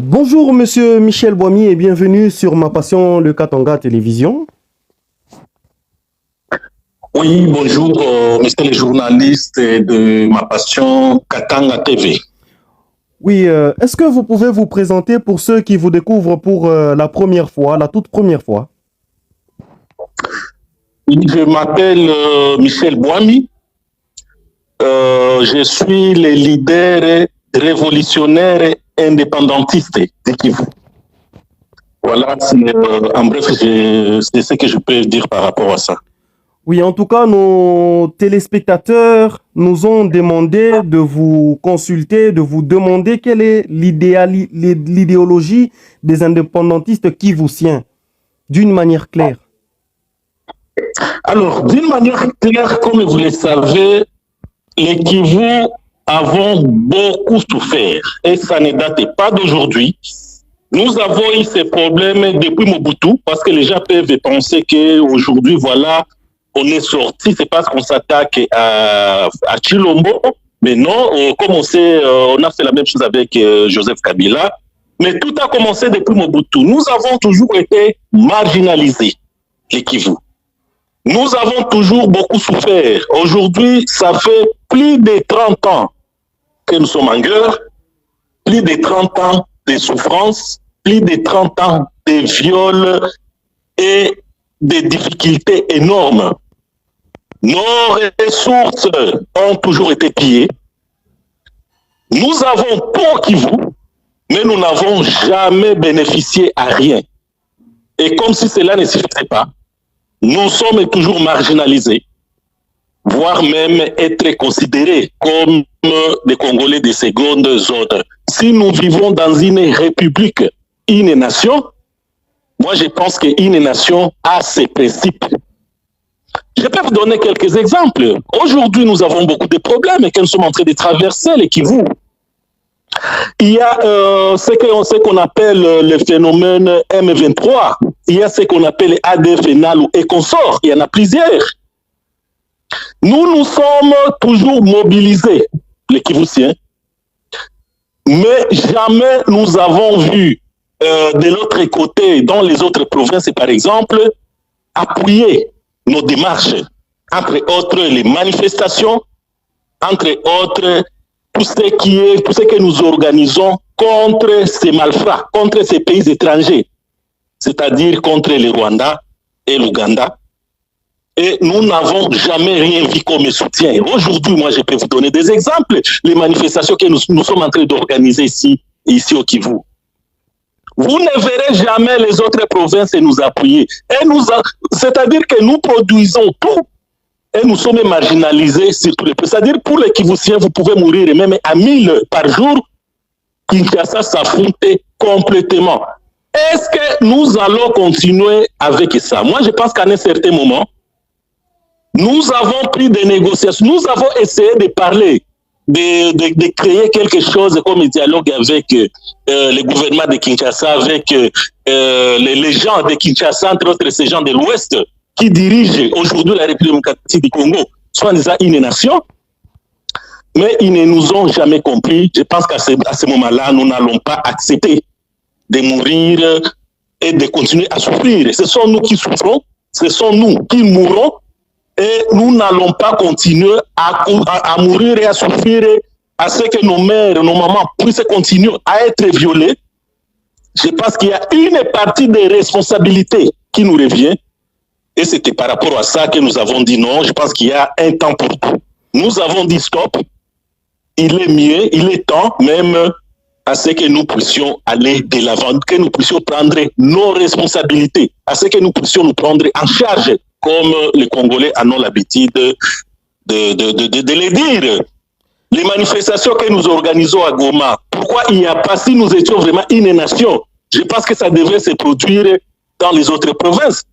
Bonjour Monsieur Michel Boimy et bienvenue sur Ma Passion le Katanga Télévision. Oui, bonjour, messieurs les journalistes de Ma Passion Katanga TV. Oui, est-ce que vous pouvez vous présenter pour ceux qui vous découvrent pour la première fois, la toute première fois? Je m'appelle Michel Boimy. Je suis le leader révolutionnaire indépendantiste de Kivu. Voilà, en bref, c'est ce que je peux dire par rapport à ça. Oui, en tout cas, nos téléspectateurs nous ont demandé de vous consulter, de vous demander quelle est l'idéologie des indépendantistes kivusiens, d'une manière claire. Alors, d'une manière claire, comme vous le savez, les Kivu avons beaucoup souffert et ça ne date pas d'aujourd'hui. Nous avons eu ces problèmes depuis Mobutu parce que les gens peuvent penser qu'aujourd'hui, voilà, on est sorti, c'est parce qu'on s'attaque à Chilombo. Mais non, comme on sait, on a fait la même chose avec Joseph Kabila. Mais tout a commencé depuis Mobutu. Nous avons toujours été marginalisés, les Kivu. Nous avons toujours beaucoup souffert. Aujourd'hui, ça fait plus de 30 ans que nous sommes en guerre, plus de 30 ans de souffrance, plus de 30 ans de viols et de difficultés énormes. Nos ressources ont toujours été pillées. Nous avons tout Kivu, mais nous n'avons jamais bénéficié à rien. Et comme si cela ne suffisait pas, nous sommes toujours marginalisés, voire même être considérés comme des Congolais de seconde zone. Si nous vivons dans une république, une nation, moi je pense qu'une nation a ses principes. Je peux vous donner quelques exemples. Aujourd'hui, nous avons beaucoup de problèmes et que nous sommes en train de traverser les Kivu. Il y a ce qu'on appelle le phénomène M23. Il y a ce qu'on appelle ADF NALU et consorts. Il y en a plusieurs. Nous sommes toujours mobilisés, les Kivusiens, mais jamais nous avons vu de l'autre côté, dans les autres provinces, par exemple, appuyer nos démarches, entre autres les manifestations, entre autres tout ce que nous organisons contre ces malfrats, contre ces pays étrangers, c'est-à-dire contre le Rwanda et l'Ouganda. Et nous n'avons jamais rien vu comme soutien. Aujourd'hui, moi, je peux vous donner des exemples. Les manifestations que nous sommes en train d'organiser ici au Kivu. Vous ne verrez jamais les autres provinces nous appuyer. C'est-à-dire que nous produisons tout et nous sommes marginalisés sur tous les pays. C'est-à-dire pour les Kivusiens, vous pouvez mourir même à 1000 par jour. Kinshasa s'affronte complètement. Est-ce que nous allons continuer avec ça? Moi, je pense qu'à un certain moment, nous avons pris des négociations, nous avons essayé de parler, de créer quelque chose comme un dialogue avec le gouvernement de Kinshasa, avec les gens de Kinshasa, entre autres ces gens de l'Ouest, qui dirigent aujourd'hui la République démocratique du Congo, soit déjà une nation, mais ils ne nous ont jamais compris. Je pense qu'à ce moment-là, nous n'allons pas accepter de mourir et de continuer à souffrir. Ce sont nous qui souffrons, ce sont nous qui mourrons, et nous n'allons pas continuer à mourir et à souffrir à ce que nos mères, nos mamans puissent continuer à être violées. Je pense qu'il y a une partie des responsabilités qui nous revient. Et c'était par rapport à ça que nous avons dit non. Je pense qu'il y a un temps pour tout. Nous avons dit stop. Il est mieux, il est temps même à ce que nous puissions aller de l'avant, que nous puissions prendre nos responsabilités, à ce que nous puissions nous prendre en charge, comme les Congolais en ont l'habitude de le dire. Les manifestations que nous organisons à Goma, pourquoi il n'y a pas, si nous étions vraiment une nation, je pense que ça devrait se produire dans les autres provinces.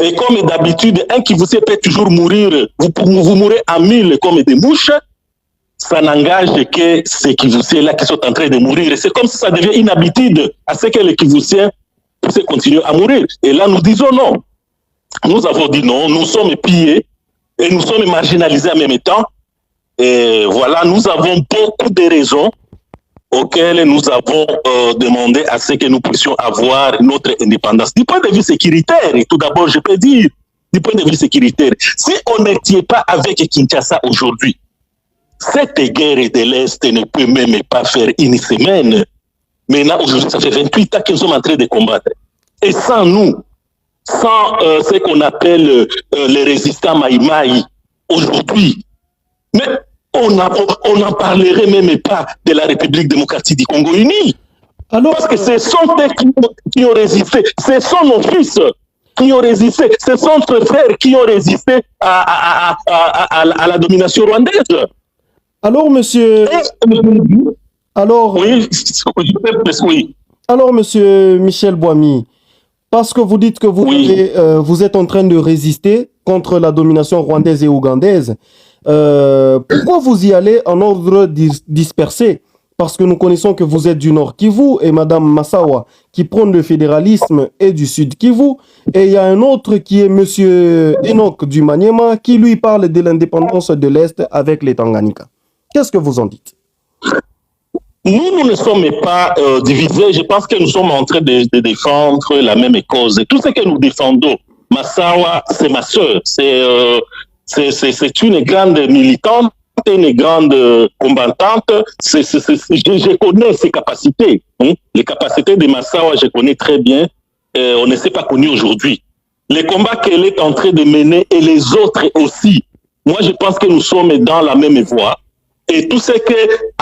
Et comme d'habitude, un qui vous peut toujours mourir, vous mourrez à 1000 comme des mouches, ça n'engage que ces Kivusiens là qui sont en train de mourir. C'est comme si ça devient une habitude à ce que les Kivusiens puissent continuer à mourir. Et là, nous disons non. Nous avons dit non, nous sommes pillés et nous sommes marginalisés en même temps. Et voilà, nous avons beaucoup de raisons auquel nous avons demandé à ce que nous puissions avoir notre indépendance. Du point de vue sécuritaire, et tout d'abord, je peux dire, du point de vue sécuritaire, si on n'était pas avec Kinshasa aujourd'hui, cette guerre de l'Est ne peut même pas faire une semaine. Maintenant, aujourd'hui, ça fait 28 ans que nous sommes en train de combattre. Et sans nous, sans ce qu'on appelle les résistants Maïmaï, aujourd'hui, mais on n'en parlerait même pas de la République démocratique du Congo unie. Alors, parce que ce sont eux qui ont résisté, ce sont nos fils qui ont résisté, ce sont nos frères qui ont résisté à la domination rwandaise. Alors, monsieur... Alors, oui. Alors, monsieur Michel Boimi, parce que vous dites que vous êtes en train de résister contre la domination rwandaise et ougandaise, pourquoi vous y allez en ordre dispersé? Parce que nous connaissons que vous êtes du Nord Kivu et Madame Massawa qui prône le fédéralisme est du Sud Kivu. Et il y a un autre qui est monsieur Enoch du Maniema qui lui parle de l'indépendance de l'Est avec les Tanganyika. Qu'est-ce que vous en dites? Nous ne sommes pas divisés. Je pense que nous sommes en train de défendre la même cause. Et tout ce que nous défendons, Massawa, c'est ma sœur. C'est une grande militante, une grande combattante. Je connais ses capacités. Hein? Les capacités de Massawa, je connais très bien. On ne s'est pas connu aujourd'hui. Les combats qu'elle est en train de mener et les autres aussi. Moi, je pense que nous sommes dans la même voie. Et tout ce qu'à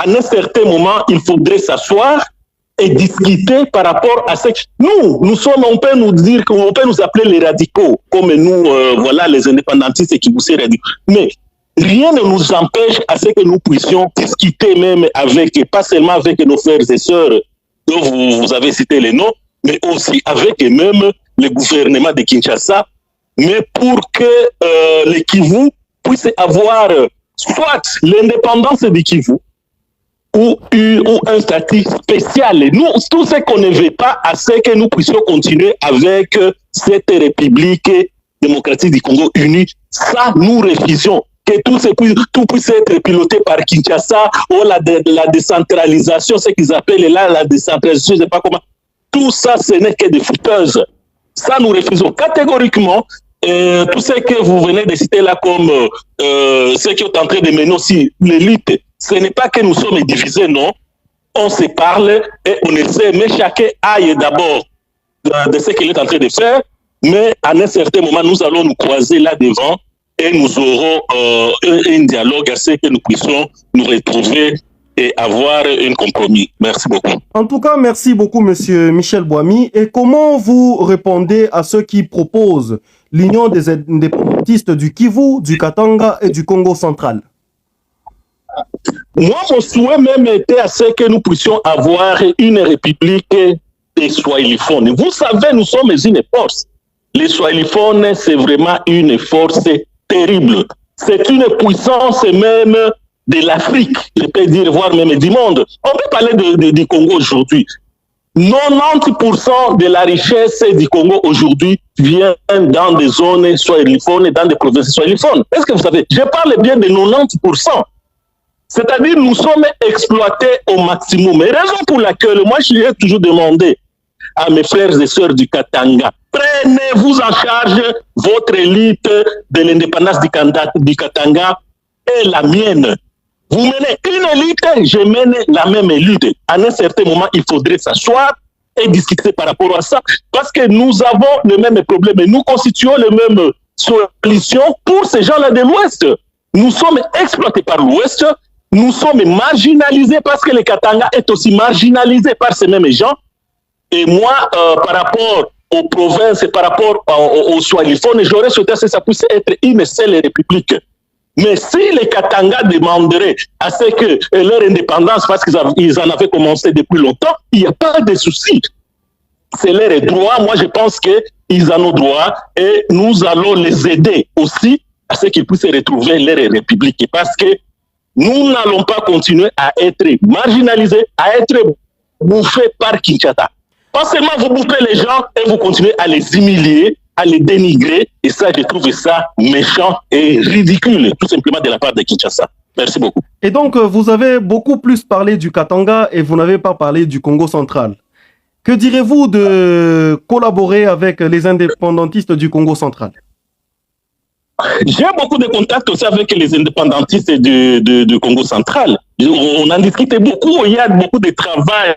un certain moment, il faudrait s'asseoir et discuter par rapport à ce que nous sommes, on peut nous dire, on peut nous appeler les radicaux, comme nous, voilà, les indépendantistes qui vous sont radicaux. Mais rien ne nous empêche à ce que nous puissions discuter même avec, et pas seulement avec nos frères et sœurs dont vous avez cité les noms, mais aussi avec même le gouvernement de Kinshasa, mais pour que les Kivu puissent avoir soit l'indépendance du Kivu ou un statut spécial. Nous, tout ce qu'on ne veut pas, c'est que nous puissions continuer avec cette République démocratique du Congo unie. Ça, nous refusons. Que tout puisse être piloté par Kinshasa ou la décentralisation, ce qu'ils appellent là la décentralisation, je ne sais pas comment. Tout ça, ce n'est que des fouteuses. Ça, nous refusons catégoriquement. Tout ce que vous venez de citer là comme ceux qui sont en train de mener aussi l'élite, ce n'est pas que nous sommes divisés, non. On se parle et on essaie, mais chacun aille d'abord de ce qu'il est en train de faire, mais à un certain moment, nous allons nous croiser là devant et nous aurons un dialogue à ce que nous puissions nous retrouver et avoir un compromis. Merci beaucoup. En tout cas, merci beaucoup, monsieur Michel Boimi. Et comment vous répondez à ceux qui proposent l'union des indépendantistes du Kivu, du Katanga et du Congo central? Moi, mon souhait même était à ce que nous puissions avoir une république des Swahiliphones. Vous savez, nous sommes une force. Les Swahiliphones, c'est vraiment une force terrible. C'est une puissance même de l'Afrique, je peux dire, voire même du monde. On peut parler du Congo aujourd'hui. 90% de la richesse du Congo aujourd'hui vient dans des zones swahiliphones et dans des provinces swahiliphones. Est-ce que vous savez? Je parle bien de 90%. C'est-à-dire nous sommes exploités au maximum. Et raison pour laquelle moi je l'ai toujours demandé à mes frères et sœurs du Katanga, prenez-vous en charge votre élite de l'indépendance du Katanga et la mienne. Vous menez une élite, je mène la même élite. À un certain moment, il faudrait s'asseoir et discuter par rapport à ça, parce que nous avons le même problème et nous constituons les mêmes solutions pour ces gens-là de l'Ouest. Nous sommes exploités par l'Ouest, nous sommes marginalisés parce que le Katanga est aussi marginalisé par ces mêmes gens. Et moi, par rapport aux provinces et par rapport aux Swahiliphones, j'aurais souhaité que ça puisse être une seule république. Mais si les Katanga demanderaient à ce que leur indépendance, parce qu'ils en avaient commencé depuis longtemps, il n'y a pas de souci. C'est leur droit. Moi, je pense qu'ils en ont droit et nous allons les aider aussi à ce qu'ils puissent retrouver leur république. Parce que nous n'allons pas continuer à être marginalisés, à être bouffés par Kinshasa. Pas seulement vous bouffez les gens et vous continuez à les humilier, à les dénigrer, et ça, je trouve ça méchant et ridicule, tout simplement de la part de Kinshasa. Merci beaucoup. Et donc, vous avez beaucoup plus parlé du Katanga et vous n'avez pas parlé du Congo central. Que direz-vous de collaborer avec les indépendantistes du Congo central? J'ai beaucoup de contacts aussi avec les indépendantistes du Congo central. On en discutait beaucoup. Il y a beaucoup de travail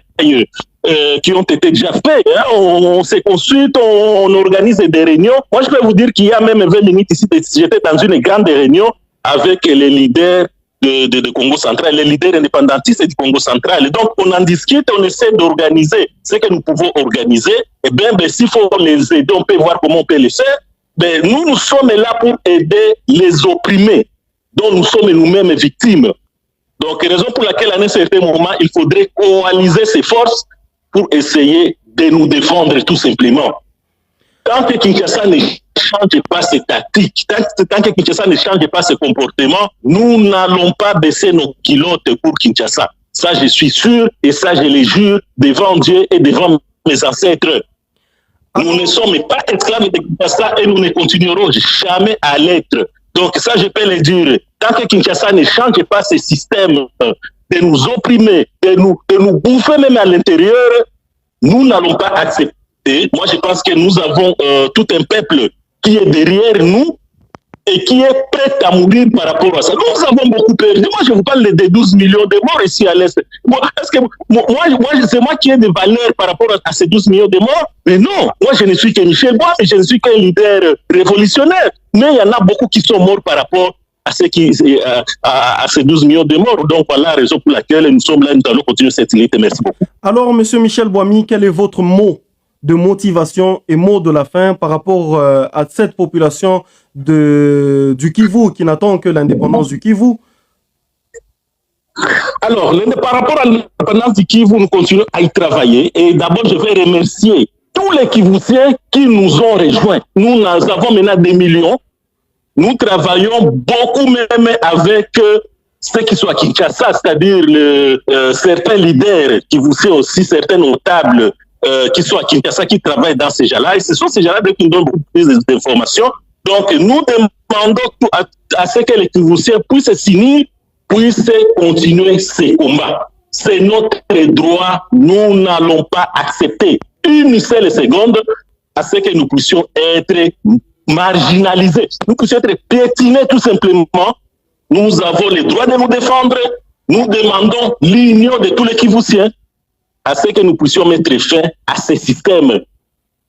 qui ont été déjà faits. Hein. On se consulte, on organise des réunions. Moi, je peux vous dire qu'il y a même 20 minutes ici, j'étais dans une grande réunion avec les leaders de Congo central, les leaders indépendantistes du Congo central. Et donc, on en discute, on essaie d'organiser ce que nous pouvons organiser. Et bien, s'il faut les aider, on peut voir comment on peut le faire. Ben, nous sommes là pour aider les opprimés, dont nous sommes nous-mêmes victimes. Donc, raison pour laquelle, à un certain moment, il faudrait coaliser ses forces pour essayer de nous défendre tout simplement. Tant que Kinshasa ne change pas ses tactiques, tant que Kinshasa ne change pas ses comportements, nous n'allons pas baisser nos culottes pour Kinshasa. Ça, je suis sûr, et ça, je le jure devant Dieu et devant mes ancêtres. Nous ne sommes pas esclaves de Kinshasa et nous ne continuerons jamais à l'être. Donc ça, je peux le dire. Tant que Kinshasa ne change pas ce système de nous opprimer, de nous bouffer même à l'intérieur, nous n'allons pas accepter. Moi, je pense que nous avons tout un peuple qui est derrière nous et qui est prêt à mourir par rapport à ça. Nous avons beaucoup perdu. Moi, je vous parle des 12 millions de morts ici à l'Est. C'est moi qui ai des valeurs par rapport à ces 12 millions de morts. Mais non, moi, je ne suis que Michel Bois, je ne suis qu'un leader révolutionnaire. Mais il y en a beaucoup qui sont morts par rapport à ces 12 millions de morts. Donc, voilà la raison pour laquelle nous sommes là, nous allons continuer cette lutte. Merci beaucoup. Alors, M. Michel Boimi, quel est votre mot de motivation et mot de la fin par rapport à cette population du Kivu qui n'attend que l'indépendance du Kivu? Alors, par rapport à l'indépendance du Kivu, nous continuons à y travailler. Et d'abord, je vais remercier tous les Kivusiens qui nous ont rejoints. Nous avons maintenant des millions. Nous travaillons beaucoup même avec ceux qui sont à Kinshasa, c'est-à-dire certains leaders Kivusiens aussi, certains notables qui sont à Kinshasa, qui travaillent dans ces gens-là. Et ce sont ces gens-là qui nous donnent beaucoup plus d'informations. Donc, nous demandons à ce que les Kivusiens puissent s'unir, puissent continuer ces combats. C'est notre droit. Nous n'allons pas accepter une seule seconde à ce que nous puissions être marginalisés. Nous puissions être piétinés tout simplement. Nous avons le droit de nous défendre. Nous demandons l'union de tous les Kivusiens à ce que nous puissions mettre fin à ces systèmes,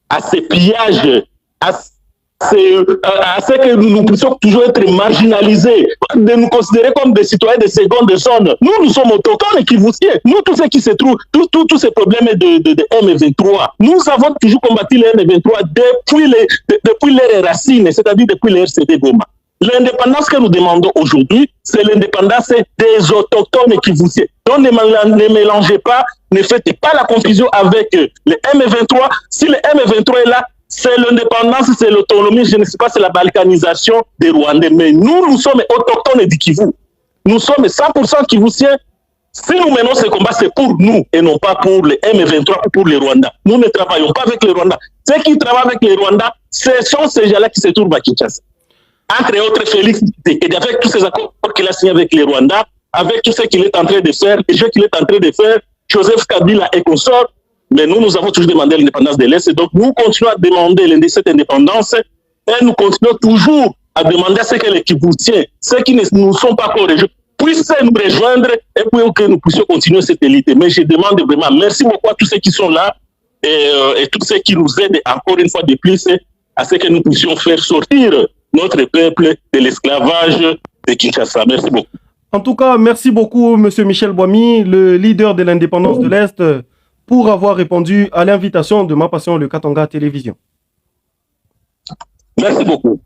à ces pillages, à ce que nous puissions toujours être marginalisés, de nous considérer comme des citoyens de seconde zone. Nous sommes autochtones et Kivusiens. Nous, tous ceux qui se trouvent, tous ces problèmes de M23, nous avons toujours combattu les M23 depuis leurs racines, c'est-à-dire depuis les RCD Goma. L'indépendance que nous demandons aujourd'hui, c'est l'indépendance des autochtones Kivusiens. Donc ne mélangez pas, ne faites pas la confusion avec les M23. Si le M23 est là, c'est l'indépendance, c'est l'autonomie, je ne sais pas, c'est la balkanisation des Rwandais. Mais nous sommes autochtones du Kivu. Nous sommes 100% Kivusiens. Si nous menons ce combat, c'est pour nous et non pas pour les M23 ou pour les Rwandais. Nous ne travaillons pas avec les Rwandais. Ceux qui travaillent avec les Rwandais, ce sont ces gens-là qui se trouvent à Kinshasa. Entre autres, Félix, et avec tous ces accords qu'il a signés avec les Rwandais, avec tout ce qu'il est en train de faire, les jeux qu'il est en train de faire, Joseph Kabila et consorts, mais nous avons toujours demandé l'indépendance de l'Est. Donc, nous continuons à demander cette indépendance et nous continuons toujours à demander à ce que les Kivusiens, ceux qui ne nous sont pas encore rejoints, puissent nous rejoindre et pour que nous puissions continuer cette élite. Mais je demande vraiment merci beaucoup à tous ceux qui sont là et tous ceux qui nous aident encore une fois de plus à ce que nous puissions faire sortir notre peuple de l'esclavage de Kinshasa. Merci beaucoup. En tout cas, merci beaucoup, M. Michel Boimi, le leader de l'indépendance de l'Est, pour avoir répondu à l'invitation de Ma Passion, le Katanga Télévision. Merci beaucoup.